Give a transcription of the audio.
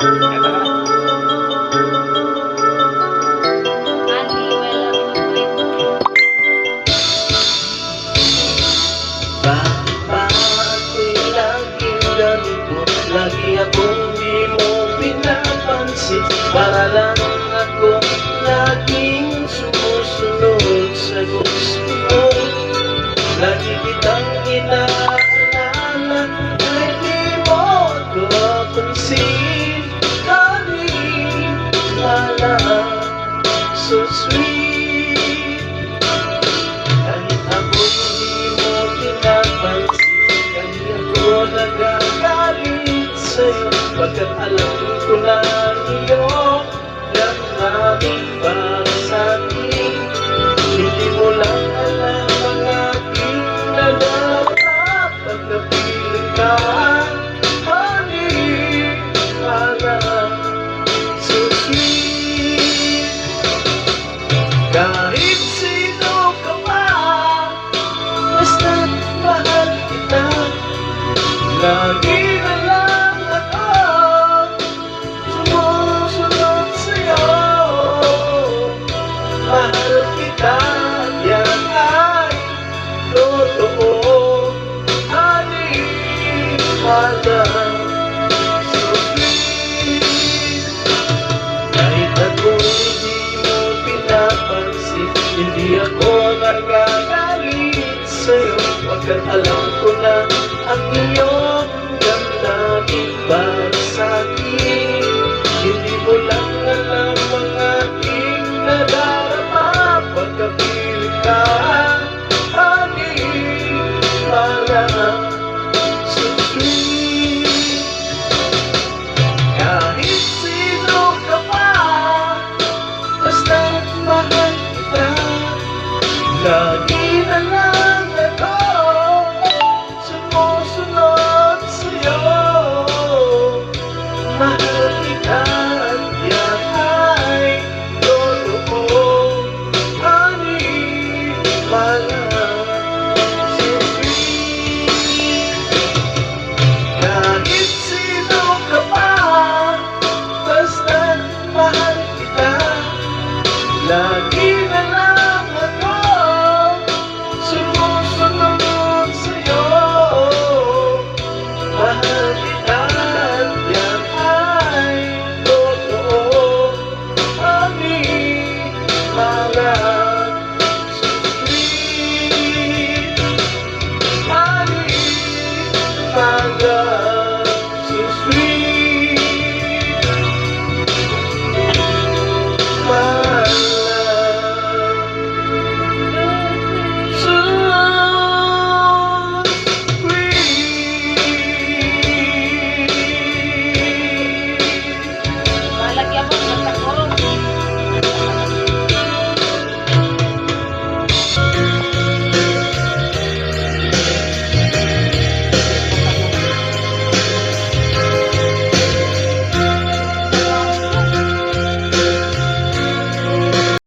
Kanta ka na. Andy, my love you. Bakit ako'y laging ganito? Lagi akong di mo pinapansin. Para lang akong laging sumusunod sa gusto mo. Lagi kitang inaalala, hindi mo ako pansin. Kanina so sweet. Kahit ako'y hindi mo pinapansin, kaya ako nagagalit sa'yo. Pagkat alam ko na iyong damdamin para sa'kin. Hindi mo lang alam ang aking nadama pagkapiling ka. Honey, parang so sweet. Kahit sino ka pa, basta't mahal kita. Lagi na lang ako sumusunod sa'yo. Mahal kita, yan ay totoo. Honey, parang so sweet. Kahit ako'y hindi mo pinapansin, hindi ako nagagalit sa'yo. Pagkat alam ko na ang iyong damdamin para sa'kin. Hindi mo lang alam ang aking nadarama pagkapiling ka. Honey, parang so sweet. Kahit sino ka pa, basta't mahal kita. Lagi na lang ako sumusunod sa'yo. Mahal